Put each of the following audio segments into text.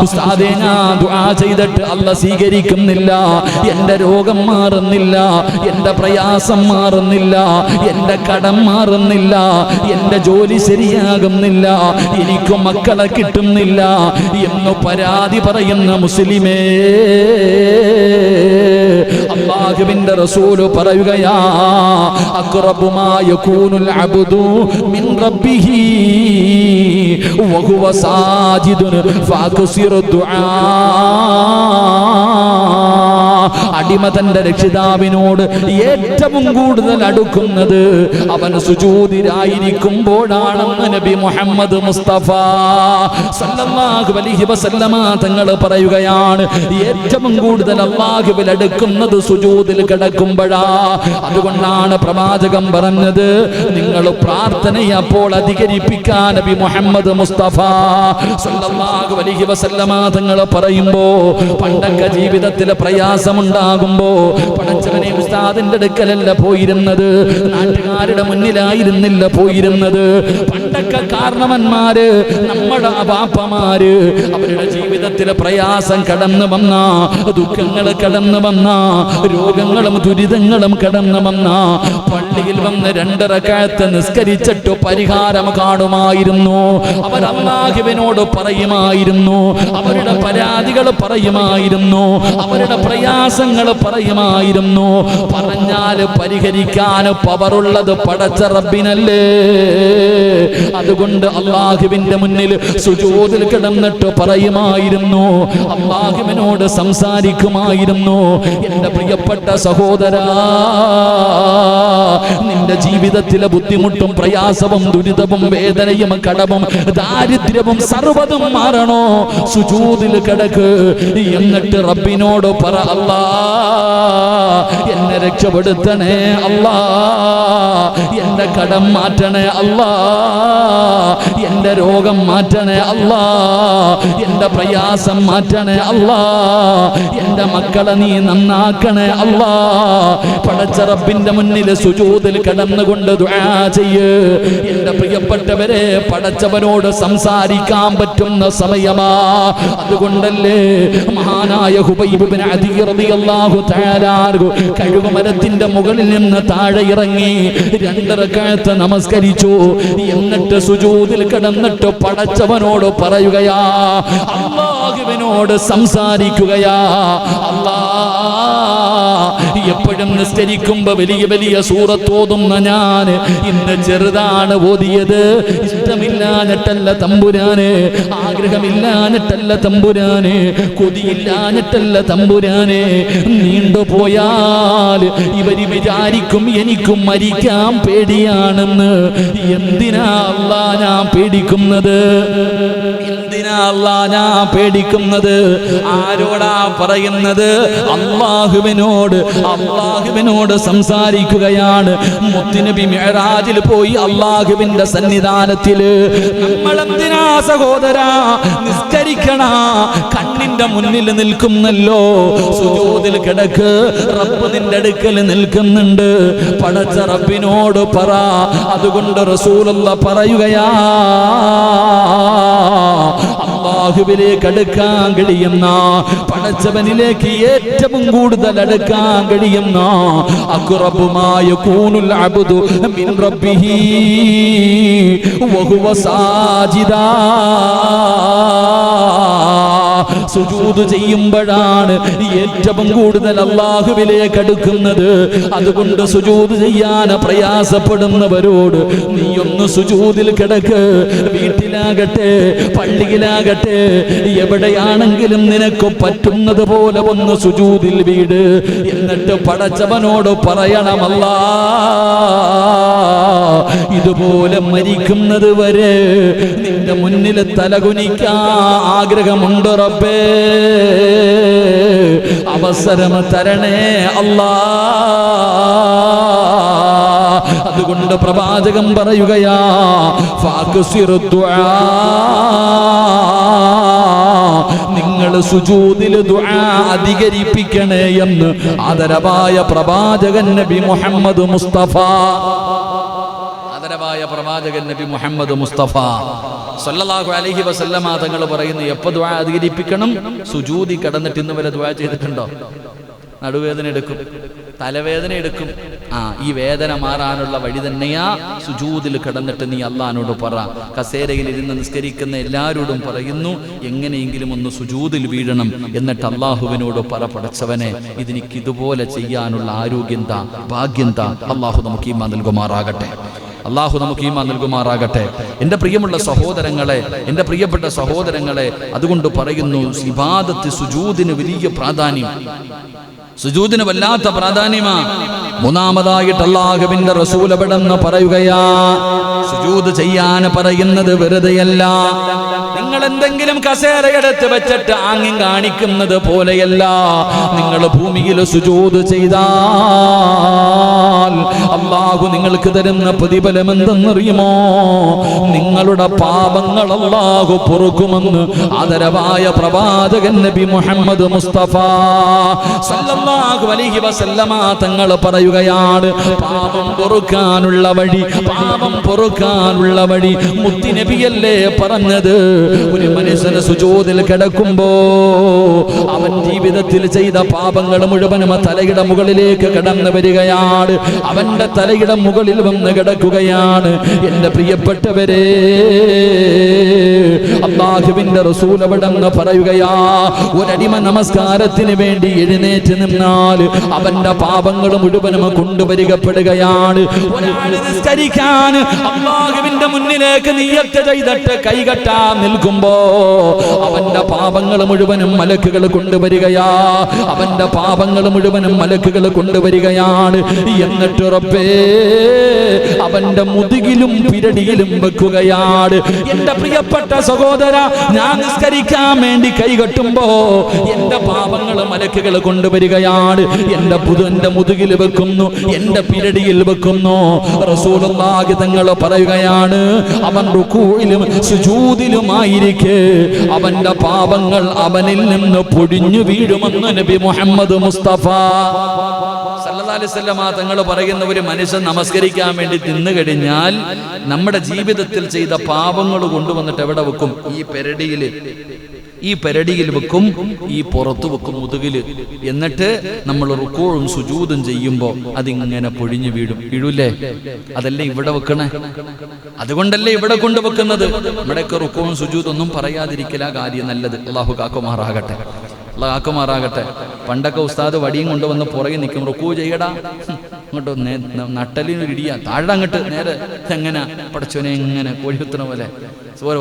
ഉസ്താദേ ഞാൻ ദുആ ചെയ്തിട്ട് അല്ലാഹ് സ്വീകരിക്കുന്നില്ല, എൻ്റെ രോഗം മാറുന്നില്ല, എൻ്റെ പ്രയാസം മാറുന്നില്ല, എൻ്റെ കടം മാറുന്നില്ല, എൻ്റെ ജോലി ശരിയാകുന്നില്ല, എനിക്ക് മക്കളെ കിട്ടുന്നില്ല എന്ന് പരാതി പറയുന്ന മുസ്ലിമേ, അല്ലാഹുവിൻ്റെ റസൂൽ പറയുകയാ, അഖ്റബു മാ യകൂനുൽ അബ്ദു മിൻ റബ്ബിഹി വഹുവ സാജിദുൻ ഫഅക്സിറു ദുആ. അടിമ തന്റെ രക്ഷിതാവിനോട് ഏറ്റവും കൂടുതൽ അടുക്കുന്നത് അവൻ സുജൂദിലായിരിക്കുമ്പോഴാണെന്ന് നബി മുഹമ്മദ് മുസ്തഫ സല്ലല്ലാഹു അലൈഹി വസല്ലമ തങ്ങൾ പറയുകയാണ്, ഏറ്റവും കൂടുതൽ അല്ലാഹുവിൽ അടുക്കുന്നത് സുജൂദിൽ കിടക്കുമ്പോഴാ. അതുകൊണ്ടാണ് പ്രവാചകൻ പറഞ്ഞത്, നിങ്ങൾ പ്രാർത്ഥനയെ അപ്പോൾ അധികരിപ്പിക്കാൻ നബി മുഹമ്മദ് മുസ്തഫ സല്ലല്ലാഹു അലൈഹി വസല്ലമ തങ്ങൾ പറയുമ്പോ, പണ്ടൊക്കെ ജീവിതത്തിൽ പ്രയാസമുണ്ടാകുമ്പോ പടച്ചവനെ ഉസ്താദിന്റെ അടുക്കലല്ല പോയിരുന്നത്, നാട്ടുകാരുടെ മുന്നിലായിരുന്നില്ല പോയിരുന്നത്. പണ്ടൊക്കെ കാരണവന്മാര്, നമ്മുടെ ബാപ്പമാര്, അവരുടെ ജീവിതത്തിൽ പ്രയാസം കടന്നു വന്ന, ദുഃഖങ്ങൾ കടന്നു വന്ന, രോഗങ്ങളും ദുരിതങ്ങളും കടന്നു വന്ന, പള്ളിയിൽ വന്ന് 2 റക്അത്ത് നിസ്കരിച്ചിട്ട് പരിഹാരം കാണുമായിരുന്നു. അവർ അല്ലാഹുവിനോട് പറയുമായിരുന്നു, അവരുടെ പരാതികൾ പറയുമായിരുന്നു, അവരുടെ പ്രയാസങ്ങൾ പറയുമായിരുന്നു. പറഞ്ഞാൽ പരിഹരിക്കാൻ പവറുള്ളത് പടച്ച റബ്ബിനല്ലേ. അതുകൊണ്ട് അല്ലാഹുവിന്റെ മുന്നിൽ സുജൂദിൽ കിടന്നിട്ട് പറയുമായിരുന്നു, അല്ലാഹുവിനോട് സംസാരിക്കുമായിരുന്നു. എൻ്റെ പ്രിയപ്പെട്ട സഹോദരാ, നിന്റെ ജീവിതത്തിലെ ബുദ്ധിമുട്ടും പ്രയാസവും ദുരിതവും വേദനയും കടവും ദാരിദ്ര്യവും സർവ്വതും മാറണോ? സുജൂദിൽ കിടക്ക്. എന്നിട്ട് റബ്ബിനോട് പറ, അല്ലാ എന്നെ രക്ഷപ്പെടുത്തണേ അല്ലാ, എൻ്റെ കടം മാറ്റണേ അല്ലാ, എൻ്റെ രോഗം മാറ്റണേ അല്ലാ, എൻ്റെ പ്രയാസം മാറ്റണേ അല്ലാ, എൻ്റെ മക്കളെ നീ നന്നാക്കണേ അല്ലാ. പടച്ച റബ്ബിന്റെ മുന്നിൽ സുജൂദിൽ കിടന്നുകൊണ്ട് ദുആ ചെയ്യ്. എൻ്റെ പ്രിയപ്പെട്ടവരെ, പടച്ചവനോട് സംസാരിക്കാൻ പറ്റുന്ന സമയമാ. അതുകൊണ്ടല്ലേ മഹാനായ ഹുബൈബ് ഇബ്നു അദി റളിയല്ലാഹു തആല കഴുകുമരത്തിന്റെ മുകളിൽ നിന്ന് താഴെ ഇറങ്ങി 2 റക്അത്ത് നമസ്കരിച്ചു. എന്നിട്ട് സുജൂദിൽ കിടന്നിട്ട് പടച്ചവനോട് പറയുകയാ, അല്ലാഹുവിനോട് സംസാരിക്കുകയാ. അല്ലാ, എപ്പോഴും നിസ്കരിക്കുമ്പോ വലിയ വലിയ സൂറത്ത് ഓതുന്ന ഞാൻ ഇന്ന് ചെറുതാണ് ഓതിയത്. ഇഷ്ടമില്ലാഞ്ഞിട്ടല്ല തമ്പുരാനെ, ആഗ്രഹമില്ലാഞ്ഞിട്ടല്ല തമ്പുരാനെ, കൊതിയില്ലാഞ്ഞിട്ടല്ല തമ്പുരാനെ. നീണ്ടുപോയാൽ ഇവര് വിചാരിക്കും എനിക്കും മരിക്കാൻ പേടിയാണെന്ന്. എന്തിനാ അല്ലാ ഞാൻ പേടിക്കുന്നത്? എന്തിനാ അല്ലാ ഞാൻ പേടിക്കുന്നത്? ആരോടാ പറയുന്നത്? അല്ലാഹുവിനോട്. അല്ലാഹുവിനോട് സംസാരിക്കുകയാണ്. മുത്തുനബി മിഅ്റാജിൽ പോയി അല്ലാഹുവിന്റെ സന്നിധാനത്തിൽ. നമ്മളെന്തിനാ സഹോദരാ നിസ്കരിക്കണ? കണ്ണിന്റെ മുന്നിൽ നിൽക്കുന്നല്ലോ, സുജൂദിൽ കിടക്ക്. റബ്ബ് നിന്റെ അടുക്കൽ നിൽക്കുന്നുണ്ട്. പടച്ച റബ്ബിനോട് പറ. അതുകൊണ്ട് റസൂലുള്ളാഹി പറയുകയാ, അല്ലാഹുവിലേക്ക് അടുക്കാൻ കഴിയുന്ന, പടച്ചവനിലേക്ക് ഏറ്റവും കൂടുതൽ അടുക്കാൻ കഴിയുന്ന, അഖ്റബു മാ യകൂനുൽ അബ്ദു മിൻ റബ്ബിഹി വഹുവ സാജിദാ. സുജൂദ് ചെയ്യുമ്പോഴാണ് ഏറ്റവും കൂടുതൽ അല്ലാഹുവിലേക്ക് അടുക്കുന്നത്. അതുകൊണ്ട് സുജൂദ് ചെയ്യാൻ പ്രയാസപ്പെടുന്നവരോട് നീ ഒന്ന് സുജൂദിൽ കിടക്ക്. വീട്ടിലാകട്ടെ, പള്ളിയിലാകട്ടെ, എവിടെയാണെങ്കിലും നിനക്ക് പറ്റുന്നത് പോലെ ഒന്ന് സുജൂദിൽ വീട്. എന്നിട്ട് പടച്ചവനോട് പറയണമല്ലാ, ഇതുപോലെ മരിക്കുന്നത് വരെ നിന്റെ മുന്നിൽ തലകുനിക്കാൻ ആഗ്രഹമുണ്ട് റബ്ബേ, അവസരം തരണേ അല്ലാ. അതുകൊണ്ട് പ്രവാചകൻ പറയുകയാ, ഫഅക്സിറു ദുആ. നിങ്ങൾ സുജൂദിൽ ദുആ അധികരിപ്പിക്കണേ എന്ന് ആദരവായ പ്രവാചകൻ നബി മുഹമ്മദ് മുസ്തഫ. ആദരവായ പ്രവാചകൻ നബി മുഹമ്മദ് മുസ്തഫ സല്ലല്ലാഹു അലൈഹി വസല്ലമ തങ്ങൾ പറയുന്നു, എപ്പോൾ ദുആ അധികരിപ്പിക്കണം? സുജൂദി കിടന്നിട്ട് ഇന്ന് വരെ ദുആ ചെയ്തിട്ടുണ്ടോ? നടുവേദന എടുക്കും, തലവേദന എടുക്കും. ഈ വേദന മാറാനുള്ള വഴി തന്നെയാ സുജൂദിൽ കിടന്നിട്ട് നീ അള്ളാഹിനോട് പറ. കസേരയിൽ ഇരുന്ന് നിസ്കരിക്കുന്ന എല്ലാവരോടും പറയുന്നു, എങ്ങനെയെങ്കിലും ഒന്ന് സുജൂദിൽ വീഴണം. എന്നിട്ട് അള്ളാഹുവിനോട് പറ, പടച്ചവനെ ഇതെനിക്ക് ഇതുപോലെ ചെയ്യാനുള്ള ആരോഗ്യം താ, ഭാഗ്യം താ. അള്ളാഹു നമുക്ക് ഈമാൻ നൽകുമാറാകട്ടെ. അള്ളാഹു നമുക്ക് ഈമാൻ നൽകുമാറാകട്ടെ. എൻ്റെ പ്രിയമുള്ള സഹോദരങ്ങളെ, എൻ്റെ പ്രിയപ്പെട്ട സഹോദരങ്ങളെ, അതുകൊണ്ട് പറയുന്നു, ഇബാദത്ത് സുജൂദിന് വലിയ പ്രാധാന്യം, സുജൂദിന് വല്ലാത്ത പ്രാധാന്യമാ. മൂന്നാമതായിട്ട് അല്ലാഹുവിന്റെ റസൂൽ അവിടെന്ന് പറയുകയാ, സുജൂദ് ചെയ്യാൻ പറയുന്നത് വെറുതെയല്ല. നിങ്ങൾ എന്തെങ്കിലും കസേരയെടുത്ത് വെച്ചിട്ട് ആംഗ്യം കാണിക്കുന്നത് പോലെയല്ല. നിങ്ങൾ ഭൂമിയിൽ സുജൂദ് ചെയ്താൽ അല്ലാഹു നിങ്ങൾക്ക് തരുന്ന പ്രതിഫലം എന്തെന്നറിയുമോ? നിങ്ങളുടെ പാപങ്ങൾ അല്ലാഹു പൊറുക്കുമെന്ന് ആദരവായ പ്രവാചകൻ നബി മുഹമ്മദ് മുസ്തഫ സല്ലല്ലാഹു അലൈഹി വസല്ലമ തങ്ങൾ പറയുകയാണ്, പാപം പൊറുക്കാനുള്ള വഴി, പാപം പൊറുക്കാനുള്ള വഴി മുത്തി നബിയല്ലേ പറഞ്ഞത്. ഒരു മനുഷ്യന് സുജൂദിൽ കിടക്കുമ്പോ അവൻ ജീവിതത്തിൽ ചെയ്ത പാപങ്ങൾ മുഴുവനും തലയുടെ മുകളിലേക്ക് കടന്നു വരികയാണ്, അവന്റെ തലയുടെ മുകളിൽ വന്ന് കിടക്കുകയാണ്. എന്റെ പ്രിയപ്പെട്ടവരെ, അല്ലാഹുവിന്റെ റസൂൽ അവിടെന്ന് പറയുകയാ, ഒരടിമ നമസ്കാരത്തിന് വേണ്ടി എഴുന്നേറ്റ് നിന്നാൽ അവന്റെ പാപങ്ങൾ മുഴുവനും കൊണ്ടുവരികപ്പെടുകയാണ്. ഒരാൾ നിസ്കരിക്കാൻ അല്ലാഹുവിന്റെ മുന്നിലേക്ക് നിയ്യത്ത് ചെയ്തിട്ട് കൈകെട്ടാൻ നിൽക്കുമ്പോ അവന്റെ പാപങ്ങൾ മുഴുവനും മലക്കുകൾ കൊണ്ടുവരികയാ, അവന്റെ പാപങ്ങൾ മുഴുവനും മലക്കുകൾ കൊണ്ടുവരികയാണ്. എന്നിട്ട് റബ്ബേ അവന്റെ മുതുകിലും പിരടിയിലും വെക്കുകയാണ്. എന്റെ പ്രിയപ്പെട്ട സഹോദര, ഞാൻ നിസ്കരിക്കാൻ വേണ്ടി കൈകെട്ടുമ്പോ എന്റെ പാപങ്ങൾ മലക്കുകൾ കൊണ്ടുവരികയാണ്. എന്റെ മുതുകിൽ വെക്കുന്നു, എന്റെ പിരടിയിൽ വെക്കുന്നു. റസൂലുള്ളാഹി തങ്ങൾ പറയുകയാണ്, അവൻ റുകൂഇലും സുജൂദിലുമായിരിക്കെ അവന്റെ പാപങ്ങൾ അവനിൽ നിന്ന് പൊടിഞ്ഞു വീഴുമെന്ന് നബി മുഹമ്മദ് മുസ്തഫ സല്ലല്ലാഹു അലൈഹി വസല്ലം തങ്ങൾ പറയുന്ന, ഒരു മനുഷ്യൻ നമസ്കരിക്കാൻ വേണ്ടി തിന്നു കഴിഞ്ഞാൽ നമ്മുടെ ജീവിതത്തിൽ ചെയ്ത പാപങ്ങൾ കൊണ്ടുവന്നിട്ട് എവിടെ വെക്കും? ഈ പെരടിയിൽ വെക്കും, ഈ പുറത്തു വെക്കും, മുതുകില്. എന്നിട്ട് നമ്മൾ റുകൂഉം സുജൂദും ചെയ്യുമ്പോൾ അതിങ്ങനെ പൊഴിഞ്ഞു വീഴൂലേ? അതല്ലേ ഇവിടെ വെക്കണേ? അതുകൊണ്ടല്ലേ ഇവിടെ കൊണ്ടുവെക്കുന്നത്. നമ്മുടെയൊക്കെ റുകൂഉം സുജൂദും ഒന്നും പറയാതിരിക്കല കാര്യം നല്ലത്. അല്ലാഹു കാക്കുമാറാകട്ടെ, അല്ലാഹു കാക്കുമാറാകട്ടെ. പണ്ടൊക്കെ ഉസ്താദ് വടിയും കൊണ്ടുവന്ന് പുറകെ നിൽക്കും, റുക്കൂ ചെയ്യടാ, അങ്ങോട്ട് നട്ടലിനൊരിടിയാ, താഴെ അങ്ങോട്ട് നേരെ. എങ്ങനെ പടച്ചോനെ ഇങ്ങനെ കോഴികുത്തുന്ന പോലെ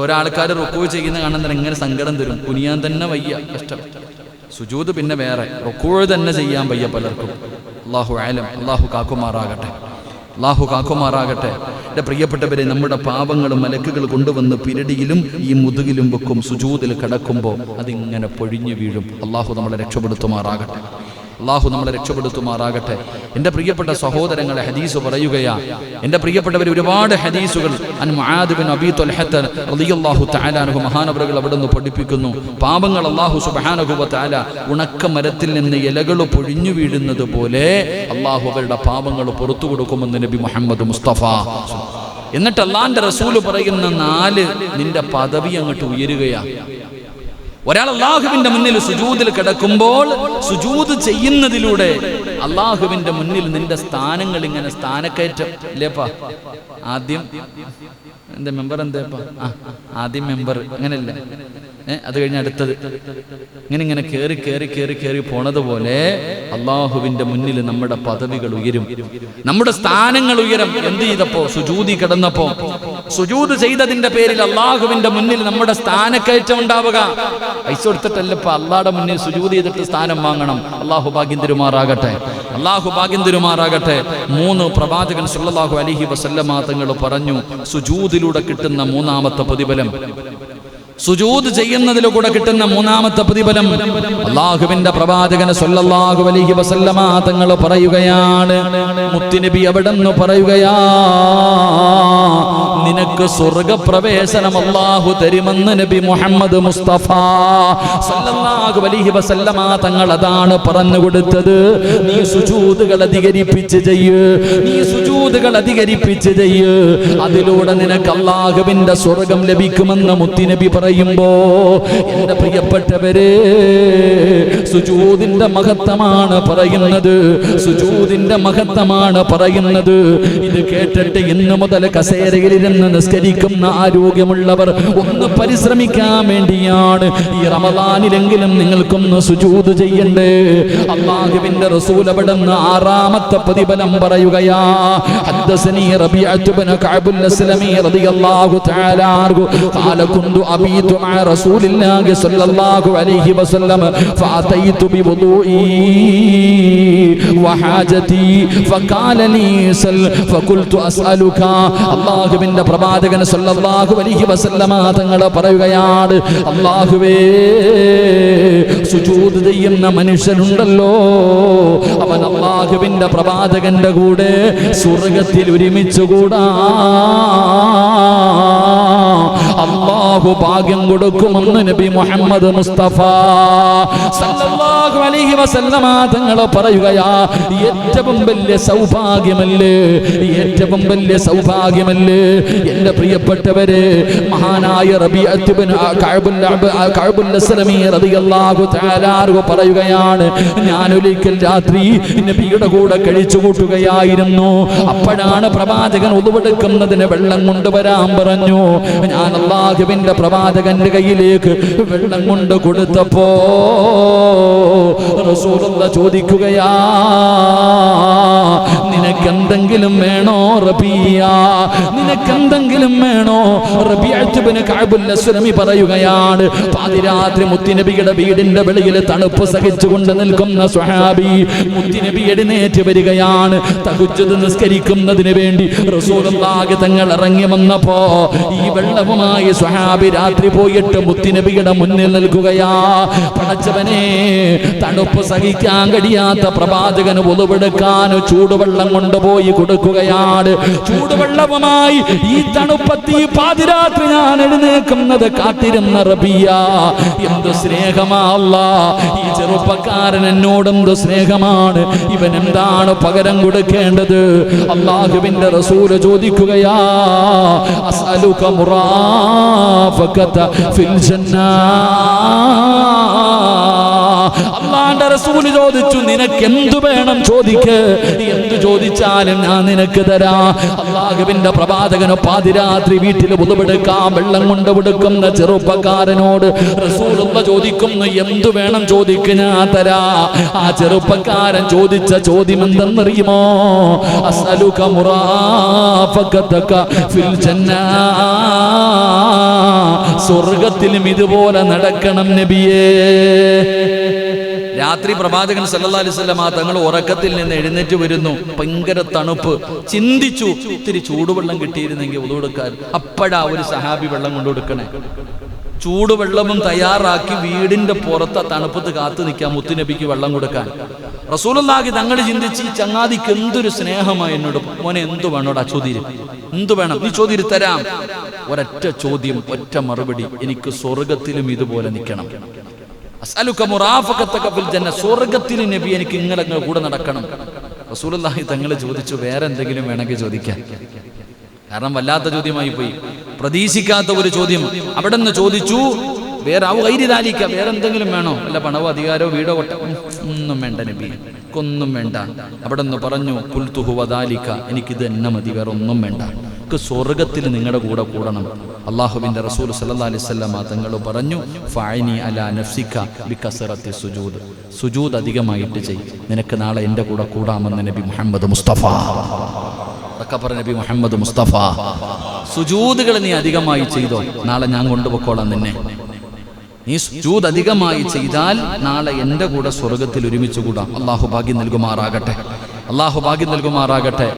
ഒരാൾക്കാർ റുക്കൂ ചെയ്യുന്ന കാണുന്ന എങ്ങനെ സങ്കടം തരും. കുനിയാൻ തന്നെ വയ്യ, കഷ്ടം. സുജൂദ് പിന്നെ വേറെ, റുക്കൂ തന്നെ ചെയ്യാൻ വയ്യ പലർക്കും. അല്ലാഹു ആലം, അല്ലാഹു കാക്കുമാറാകട്ടെ, അല്ലാഹു കാക്കുമാറാകട്ടെ. എൻ്റെ പ്രിയപ്പെട്ടവരെ, നമ്മുടെ പാപങ്ങൾ മലക്കുകൾ കൊണ്ടുവന്ന് പിരടിയിലും ഈ മുതുകിലും വെക്കും. സുജൂദിൽ കിടക്കുമ്പോൾ അതിങ്ങനെ പൊഴിഞ്ഞു വീഴും. അല്ലാഹു നമ്മളെ രക്ഷപ്പെടുത്തുമാറാകട്ടെ, അല്ലാഹു നമ്മളെ രക്ഷപ്പെടുത്തുമാറാകട്ടെ. എൻ്റെ പ്രിയപ്പെട്ട സഹോദരങ്ങളെ, ഹദീസ് പറയുകയാ, എൻ്റെ പ്രിയപ്പെട്ടവർ, ഒരുപാട് ഹദീസുകൾ അൻ മുആദ് ബിൻ അബീ ത്വൽഹത റളിയല്ലാഹു തആല അൻഹു മഹാനവറുകൾ അവിടുന്ന് പഠിപ്പിക്കുന്നു. പാപങ്ങൾ അല്ലാഹു സുബ്ഹാനഹു വ തആല ഉണക്ക മരത്തിൽ നിന്ന് ഇലകൾ പൊഴിഞ്ഞു വീഴുന്നത് പോലെ അല്ലാഹു അവരുടെ പാപങ്ങൾ പുറത്തു കൊടുക്കുമെന്ന് നബി മുഹമ്മദ് മുസ്തഫ. എന്നിട്ട് അല്ലാഹുവിന്റെ റസൂല് പറയുന്ന 4 നിന്റെ പദവി അങ്ങോട്ട് ഉയരുകയാണ്. ഒരാൾ അല്ലാഹുവിന്റെ മുന്നിൽ സുജൂദിൽ കിടക്കുമ്പോൾ സുജൂദ് ചെയ്യുന്നതിലൂടെ അല്ലാഹുവിന്റെ മുന്നിൽ നിന്റെ സ്ഥാനങ്ങൾ ഇങ്ങനെ സ്ഥാനക്കയറ്റം ഇല്ലേപ്പാ. ആദ്യം എന്താ മെമ്പർ, എന്താപ്പാ, ആദ്യം മെമ്പർ, അങ്ങനെയല്ല. അത് കഴിഞ്ഞ് അടുത്തത്, ഇങ്ങനെ കേറി കേറി കേറി കേറി പോണതുപോലെ അല്ലാഹുവിന്റെ മുന്നിൽ നമ്മുടെ പദവികൾ ഉയരും, നമ്മുടെ സ്ഥാനങ്ങൾ ഉയരും. എന്ത് ചെയ്തപ്പോ? സുജൂദി കിടന്നപ്പോ. സുജൂദ് ചെയ്തതിന്റെ പേരിൽ അല്ലാഹുവിന്റെ മുന്നിൽ നമ്മുടെ സ്ഥാനക്കയറ്റം ഉണ്ടാവുക. പൈസ കൊടുത്തിട്ടല്ലപ്പോ അല്ലാഹുടെ മുന്നിൽ സുജൂദ് ചെയ്തിട്ട് സ്ഥാനം വാങ്ങണം. അല്ലാഹു ഭാഗ്യം തരുമാറാകട്ടെ, അല്ലാഹു ഭാഗ്യം തരുമാറാകട്ടെ. 3 പ്രവാചകൻ സല്ലല്ലാഹു അലൈഹി വസല്ലമ തങ്ങൾ പറഞ്ഞു, സുജൂദിലൂടെ കിട്ടുന്ന 3ാമത്തെ പ്രതിഫലം. സുജൂദ് ചെയ്യുന്നതിലൂടെ കിട്ടുന്ന മൂന്നാമത്തെ പ്രതിഫലം അല്ലാഹുവിന്റെ പ്രവാചകൻ സല്ലല്ലാഹു അലൈഹി വസല്ലമ തങ്ങൾ പറയുകയാണ്, മുത്തുനബി അവിടെന്ന് പറയുകയാ, നിനക്ക് സ്വർഗ്ഗപ്രവേശനം അല്ലാഹു തരുമെന്ന് നബി മുഹമ്മദ് മുസ്തഫ സല്ലല്ലാഹു അലൈഹി വസല്ലമ തങ്ങൾ അതാണ് പറഞ്ഞു കൊടുത്തത്. നീ സുജൂദുകൾ അധികരിപ്പിച്ച് ചെയ്യ്, നീ സുജൂദുകൾ അധികരിപ്പിച്ച് ചെയ്യ്, അതിലൂടെ നിനക്ക് അല്ലാഹുവിന്റെ സ്വർഗ്ഗം ലഭിക്കുമെന്ന് മുത്തുനബി പറയുമ്പോ എന്റെ പ്രിയപ്പെട്ടവരെ, സുജൂദിന്റെ മഹത്വമാണ് പറയുന്നത്, സുജൂദിന്റെ മഹത്വമാണ് പറയുന്നത്. ഇത് കേട്ടിട്ട് ഇന്നു മുതൽ കസേരയിലിരുന്ന് നിസ്കരിക്കുന്ന ആരോഗ്യമുള്ളവർ ഒന്ന് പരിശ്രമിക്കാൻ വേണ്ടിയാണ്. ഈ റമദാനിലെങ്കിലും നിങ്ങൾക്കൊന്ന് സുജൂദ് ചെയ്യണ്ടേ. അല്ലാഹുവിന്റെ റസൂൽ അവിടുന്ന് ആറാമത്തെ പ്രതിഫലം പറയുകയാ. ഹദ്ദസനി റബീഅത്ത് ഇബ്നു കഅബുൽ അസ്ലമി റളിയല്ലാഹു തആല അൻഹു ഖാല കുന്തു അബീതു മഅ റസൂലില്ലാഹി സ്വല്ലല്ലാഹു അലൈഹി വസല്ലം ഫഅതൈതു ബിവുദൂഇ വഹാജതി ഫഖാല ലീ സൽ ഫഖുൽതു അസ്അലുക. അല്ലാഹുവിന്റെ പ്രവാചകൻ സല്ലല്ലാഹു അലൈഹി വസല്ലമ തങ്ങൾ പറയുകയാണ്, അല്ലാഹുവേ, സുജൂദ് ചെയ്യുന്ന മനുഷ്യനുണ്ടല്ലോ, അവൻ അല്ലാഹുവിന്റെ പ്രവാചകന്റെ കൂടെ സ്വർഗ്ഗത്തിൽ ഒരുമിച്ചുകൂടാ. അല്ലാഹു ഭാഗ്യം കൊടുക്കുമെന്ന് നബി മുഹമ്മദ് മുസ്തഫ സല്ലല്ലാഹു അലൈഹി വസല്ലമ തങ്ങൾ പറയുകയാ. ഏറ്റവും വലിയ സൗഭാഗ്യമല്ലേ, ഏറ്റവും വലിയ സൗഭാഗ്യമല്ലേ എന്റെ പ്രിയപ്പെട്ടവരെ. മഹാനായ റബീഅത്ത് ഇബ്നു കഅബുൽ അസ്ലമി റളിയല്ലാഹു തആല അൻഹു പറയുകയാണ്, ഞാൻ ഒരിക്കൽ രാത്രി നബിയുടെ കൂടെ കഴിച്ചു കൂട്ടുകയായിരുന്നു. അപ്പോഴാണ് പ്രവാചകൻ ഉളുവെടുക്കുന്നതിന് വെള്ളം കൊണ്ടുവരാൻ പറഞ്ഞു. ഞാൻ അല്ലാഹുവിന്റെ പ്രവാചകന്റെ കയ്യിലേക്ക് വെള്ളം കൊണ്ട് കൊടുത്തപ്പോ റസൂലുള്ളാഹി ചോദിക്കുകയാ, നിനക്കെന്തെങ്കിലും വേണോ റബീയ, നിനക്കെന്തെങ്കിലും വേണോ? റബീഅത്ത് ഇബ്നു കഅബുൽ അസ്ലമി പറയുകയാണ്, പാതിരാത്രി മുത്തുനബിയുടെ വീടിന്റെ വെളിയിൽ തണുപ്പ് സഹിച്ചുകൊണ്ട് നിൽക്കുന്ന സ്വഹാബി മുത്തുനബി എഴുന്നേറ്റ് വരികയാണ്. തഹജ്ജുദ് നിസ്കരിക്കുന്നതിന് വേണ്ടി റസൂലുള്ളാഹി തങ്ങൾ ഇറങ്ങി വന്നപ്പോ ഈ വെള്ളവുമായി സ്വഹാബി രാത്രി പോയിട്ട് മുത്തുനബിയുടെ മുന്നിൽ നിൽക്കുകയാ. പടച്ചവനെ, തണുപ്പ് സഹിക്കാൻ കഴിയാത്ത പ്രവാചകന് ഉളുവെടുക്കാൻ ചൂടുവെള്ളം കൊണ്ടുപോയി കൊടുക്കുകയാണ്. ചൂടുവെള്ളവുമായി ഈ തണുപ്പത്തി പാതിരാത്രി ഞാൻ എഴുന്നേക്കുന്നത് കാത്തിരുന്ന റബിയ, എന്ത് സ്നേഹമാ അല്ലാഹ്, ഈ ചെറുപ്പക്കാരൻ എന്നോട് എന്ത് സ്നേഹമാണ്, ഇവൻ എന്താണ് പകരം കൊടുക്കേണ്ടത്? അല്ലാഹുവിന്റെ റസൂൽ ചോദിക്കുകയാ, അസ്അലുക മുറാഫഖത ഫിൽ ജന്നാ. അല്ലാഹുവിന്റെ റസൂൽ ചോദിച്ചു, നിനക്ക് എന്തു വേണം ചോദിക്ക്, എന്തു ചോദിച്ചാലും ഞാൻ നിനക്ക് തരാം. അല്ലാഹുവിന്റെ പ്രവാചകനോ പാതിരാത്രി വീട്ടിൽ ഉളുവെടുക്കാൻ വെള്ളം കൊണ്ട് കൊടുക്കുന്ന ചെറുപ്പക്കാരനോട് റസൂലുള്ളാഹി ചോദിക്കുന്നു, എന്തു വേണം ചോദിക്ക്, ഞാൻ തരാ. ആ ചെറുപ്പക്കാരൻ ചോദിച്ച ചോദ്യം എന്തെന്നറിയുമോ? അസ്അലുക മുറാഫഖതക ഫിൽ ജന്നാ. സ്വർഗ്ഗത്തിലും ഇതുപോലെ നടക്കണം നബിയേ. രാത്രി പ്രവാചകൻ സല്ലല്ലാഹു അലൈഹി വസല്ലം തങ്ങൾ ഉറക്കത്തിൽ നിന്ന് എഴുന്നേറ്റ് വരുന്നു. ഭയങ്കര തണുപ്പ്. ചിന്തിച്ചു, ഇത്തിരി ചൂടുവെള്ളം കിട്ടിയിരുന്നെങ്കിൽ ഉളുവെടുക്കാൻ. അപ്പോഴാ ഒരു സഹാബി വെള്ളം കൊണ്ടുകൊടുക്കണേ. ചൂടുവെള്ളവും തയ്യാറാക്കി വീടിന്റെ പുറത്ത് തണുപ്പത്ത് കാത്തു നിൽക്കാൻ മുത്തുനബിക്ക് വെള്ളം കൊടുക്കാൻ. റസൂലുള്ളാഹി തങ്ങൾ ചിന്തിച്ച്, ഈ ചങ്ങാതിക്ക് എന്തൊരു സ്നേഹമായി എന്നോട്. മോനെ, എന്തു വേണോടാ, ചോദ്യം എന്തു വേണം, നീ ചോദ്യം തരാം. ഒരൊറ്റ ചോദ്യം, ഒറ്റ മറുപടി, എനിക്ക് സ്വർഗ്ഗത്തിലും ഇതുപോലെ നിൽക്കണം. അസ്അലുക മുറാഫഖതക ഫിൽ ജന്ന. സ്വർഗ്ഗത്തിൽ നബി എനിക്ക് ഇങ്ങനെ കൂടെ നടക്കണം. റസൂലുള്ളാഹി തങ്ങൾ ചോദിച്ചു, വേറെ എന്തെങ്കിലും വേണമെങ്കിൽ ചോദിക്കാൻ. കാരണം വല്ലാത്ത ചോദ്യമായി പോയി, പ്രതീക്ഷിക്കാത്ത ഒരു ചോദ്യം. അവിടെ നിന്ന് ചോദിച്ചു, വേറെ വേറെ എന്തെങ്കിലും വേണോ? അല്ല, പണവോ അധികാരമോ വീടോ ഒന്നും വേണ്ട നബി, ഒന്നും വേണ്ട. അവിടെ നിന്ന് പറഞ്ഞു, ഖുൽതു ഹുവ ദാലിക, എനിക്കിത് തന്നെ മതി, വേറെ ഒന്നും വേണ്ട. സ്വർഗ്ഗത്തിൽ നിങ്ങളുടെ കൂടെ കൂടണം. അല്ലാഹുവിന്റെ റസൂൽ സല്ലല്ലാഹു അലൈഹി വസല്ലം തങ്ങൾ പറഞ്ഞു, ഫഅനി അലാ നഫ്സിക ബികസറത്തി സുജൂദ്. സുജൂദ് അധികമായിട്ട് ചെയ്, നിനക്ക് നാളെ എൻ്റെ കൂടെ കൂടാമെന്ന് നബി മുഹമ്മദ് മുസ്തഫ. നബി മുഹമ്മദ് മുസ്തഫ, സുജൂദുകൾ നീ അധികമായി ചെയ്തോ, നാളെ ഞാൻ കൊണ്ടുപോയിക്കോളാം നിന്നെ. നീ സുജൂദ് അധികമായി ചെയ്താൽ നാളെ എൻ്റെ കൂടെ സ്വർഗ്ഗത്തിൽ ഒരുമിച്ച് കൂടാം. അല്ലാഹു ഭാഗ്യം നൽകുമാറാകട്ടെ, അല്ലാഹു ഭാഗ്യം നൽകുമാറാകട്ടെ.